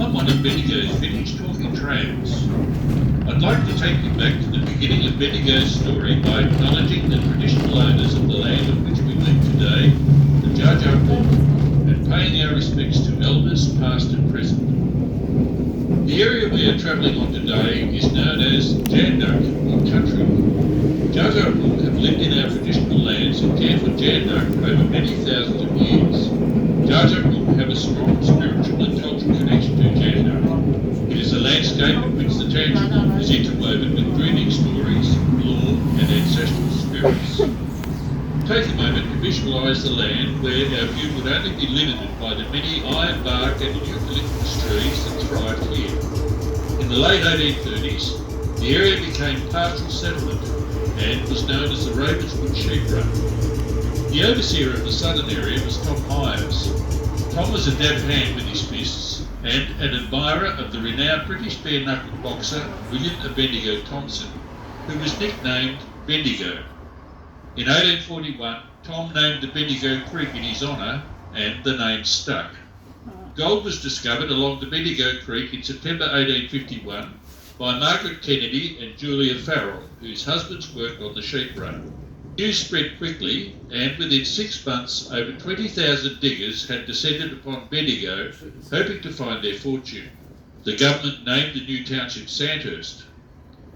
I'm one of Bendigo's vintage talking trams. I'd like to take you back to the beginning of Bendigo's story by acknowledging the traditional owners of the land on which we live today, the Judge Uncle, and paying our respects to elders past and present. The area we are travelling on today is known as Janduk or Country. Judge Uncle have lived in our traditional lands and cared for Janduk over many thousands of years. Judge Uncle have a strong spiritual and cultural connection to Janduk. It is a landscape in which the tangible is interwoven with dreaming stories, lore and ancestral spirits. Take a moment to visualise the land where our view would only be limited by the many iron bark and eucalyptus trees that thrive here. In the late 1830s, the area became partial settlement and was known as the Ravenswood Sheep Run. The overseer of the southern area was Tom Myers. Tom was a dab hand with his fists and an admirer of the renowned British bare-knuckled boxer William Bendigo Thompson, who was nicknamed Bendigo. In 1841, Tom named the Bendigo Creek in his honour, and the name stuck. Gold was discovered along the Bendigo Creek in September 1851 by Margaret Kennedy and Julia Farrell, whose husbands worked on the sheep run. News spread quickly, and within 6 months, over 20,000 diggers had descended upon Bendigo, hoping to find their fortune. The government named the new township Sandhurst.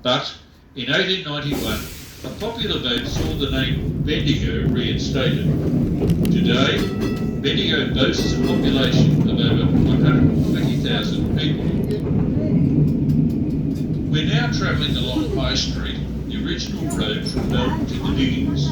But in 1891, a popular vote saw the name Bendigo reinstated. Today, Bendigo boasts a population of over 120,000 people. We're now travelling along High Street, the original road from Melbourne to the diggings.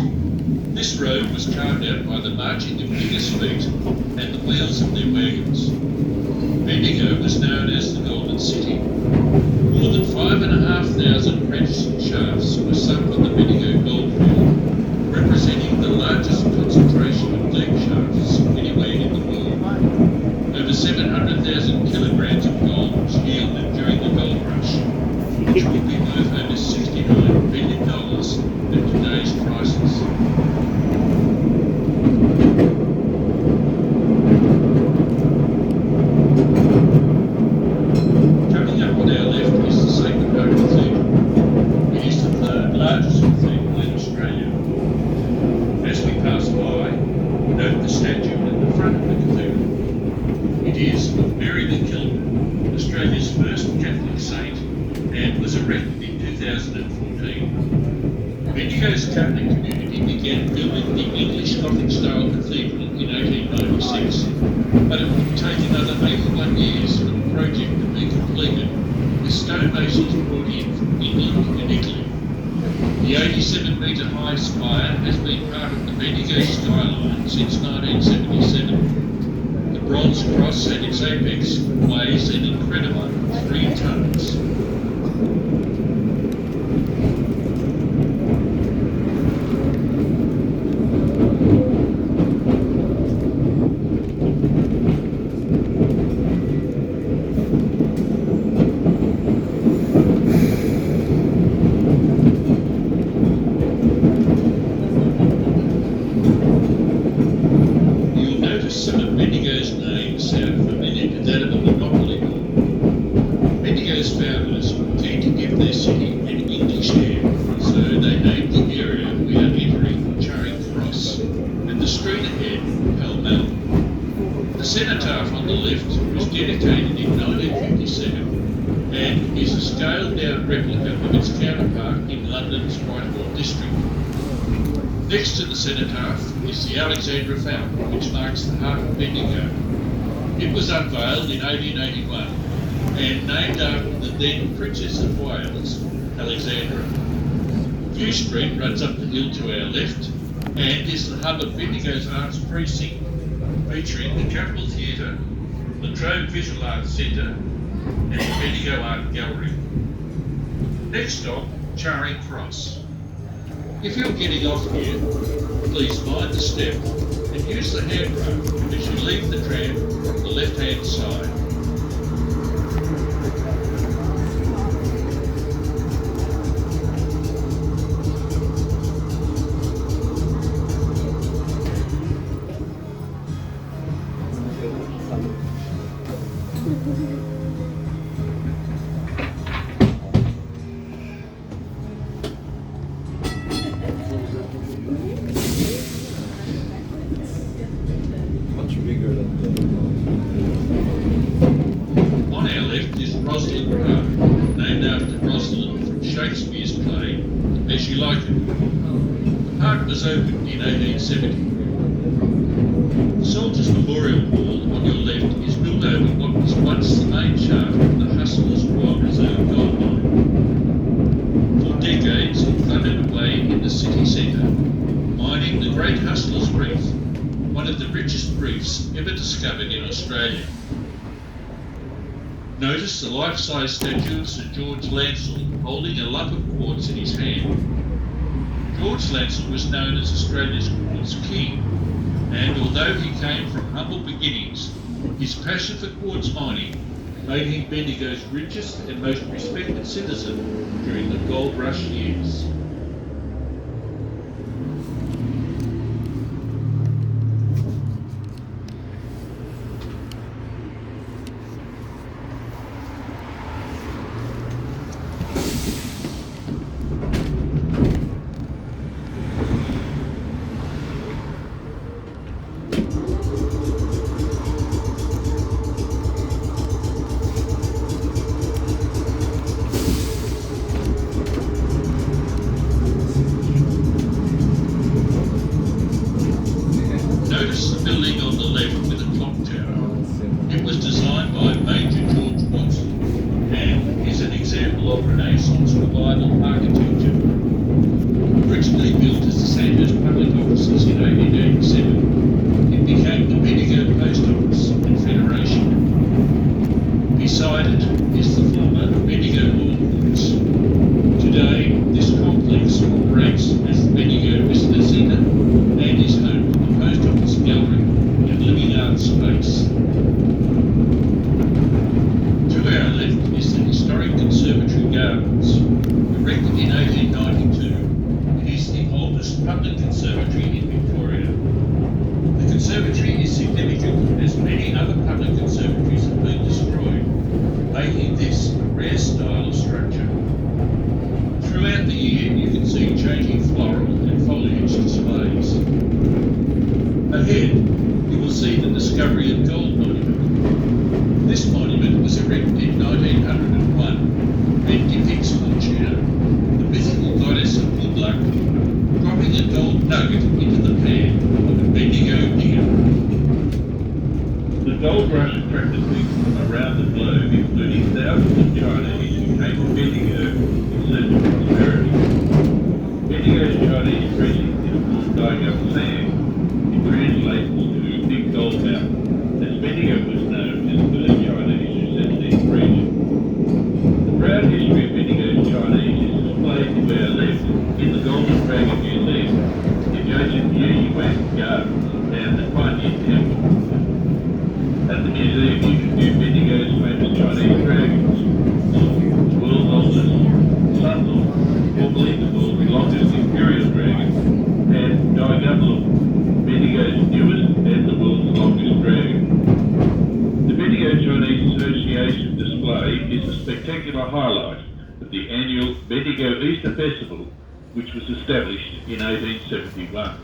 This road was carved out by the marching of diggers' feet and the wheels of their wagons. Bendigo was known as the Golden City. More than 5,500 apprentice shafts were sunk on the Bendigo goldfield, representing the largest concentration of lead shafts anywhere in the world. Over 700,000 kilograms of gold was yielded during the gold rush, which would be worth over $69 billion at today's prices. Coming up on our left is the Sacred Heart Cathedral. It is the third largest cathedral in Australia. As we pass by, note the statue at the front of the cathedral. It is of Mary the Kilburn, Australia's first Catholic saint, and was erected in 2014. Bendigo's Catholic community began building the English Gothic-style cathedral in 1896, but it would take another 81 years for the project to be completed, with stonemasons brought in from England and Italy. The 87-metre high spire has been part of the Bendigo skyline since 1977. The bronze cross at its apex weighs an incredible 3 tonnes. Some of Bendigo's names sound familiar to that of a monopoly board. Bendigo's founders were keen to give their city an English air, so they named the area we are entering Charing Cross, and the street ahead Pall Mall. The cenotaph on the left was dedicated in 1957 and is a scaled-down replica of its counterpart in London's Whitehall district. Next to the cenotaph is the Alexandra Fountain, which marks the heart of Bendigo. It was unveiled in 1881 and named after the then Princess of Wales, Alexandra. View Street runs up the hill to our left and is the hub of Bendigo's arts precinct, featuring the Capitol Theatre, the Trove Visual Arts Centre and the Bendigo Art Gallery. Next stop, Charing Cross. If you're getting off here, please mind the step and use the handrail as you leave the tram from the left-hand side. Rosalind Park, named after Rosalind from Shakespeare's play As You Like It. The park was opened in 1870. The Soldiers Memorial Hall on your left is built over what was once the main shaft of the Hustlers Oil Reserve gold mine. For decades it thundered away in the city centre, mining the Great Hustlers Reef, one of the richest reefs ever discovered in Australia. Notice the life-size statue of Sir George Lancel holding a lump of quartz in his hand. George Lancel was known as Australia's quartz king, and although he came from humble beginnings, his passion for quartz mining made him Bendigo's richest and most respected citizen during the gold rush years. Notice the building on the left with a clock tower. It was designed by Major George Watson and is an example of Renaissance revival architecture. Originally built as the Sandhurst Public Offices in 1887, it became the Bendigo Post Office and Federation. Beside it is the former Bendigo Law Courts. Today, this complex operates as the Bendigo Visitor Centre and is home to the Post Office Gallery and Living Arts Space. To our left is the historic Conservatory Gardens. Erected in 1892, it is the oldest public conservatory in Victoria. The conservatory is significant as many other public conservatories have been destroyed, making this a rare style of structure. Throughout the year, you can see changing floral and foliage displays. Ahead, you will see the Discovery of Gold Monument. This monument was erected in 1901 and depicts Fortuna, the mythical goddess of good luck, dropping a gold nugget into the pan of a Bendigo digger. The gold rush attracted people from around the globe, including thousands of Chinese who came to Bendigo in search of prosperity. Bendigo's Chinese greeting is called Dyeing Up Sand. It translates to Big Gold Mountain, as Bendigo was known as the first Chinese who settled in the region. The proud history of Bendigo's Chinese is displayed to our left in the Golden Dragon Museum, adjacent to Yuan Gardens and the Pioneer Temple. At the museum you can view Bendigo's famous Chinese dragons, the world's oldest Sun Lord, formerly the world's longest Imperial Dragon, and Daigablum, Bendigo's newest and the world's longest dragon. The Bendigo Chinese Association display is a spectacular highlight of the annual Bendigo Easter Festival, which was established in 1871.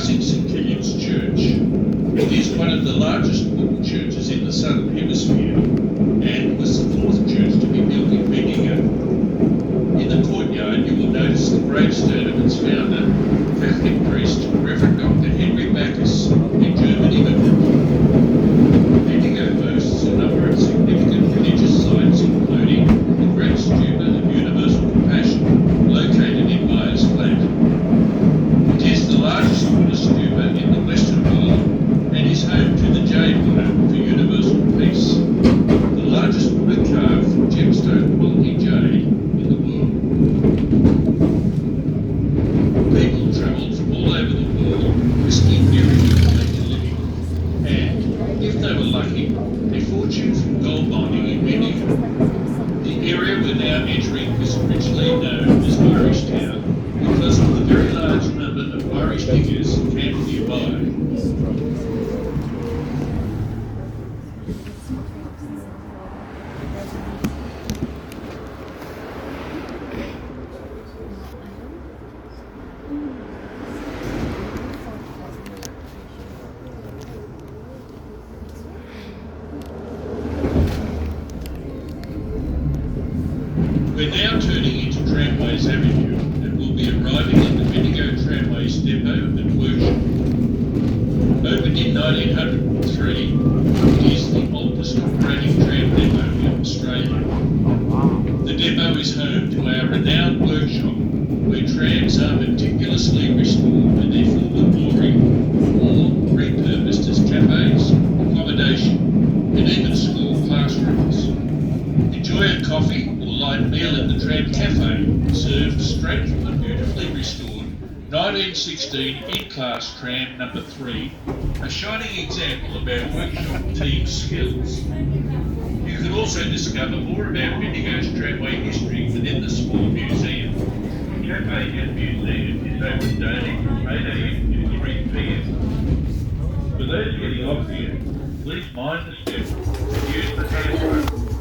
St. Killian's Church. It is one of the largest wooden churches in the Southern Hemisphere and was the fourth church to be built in Bendigo. In the courtyard you will notice the gravestone of its founder, Catholic priest Reverend Dr. Henry Bacchus, a German immigrant. Bendigo boasts a number of significant religious sites including the Great Stupa of Universal Compassion, located in Myers Flat. It is the largest water stupa in the Western world and is home to the Jade Water for Universal Peace. Tramways Avenue and will be arriving at the Bendigo Tramways depot and workshop. Opened in 1903, it is the oldest operating tram depot in Australia. The depot is home to our renowned workshop, where trams are meticulously restored to their former glory, or repurposed as cafes, accommodation, and even school classrooms. Enjoy a coffee or light meal at the Tram Cafe, served straight from the beautifully restored 1916 in-class tram number 3, a shining example of our workshop team skills. You can also discover more about Bendigo's tramway history within the small museum. The cafe and museum is open daily from 8 a.m. to 3 p.m. For those getting off here, please mind the step and use the telephone.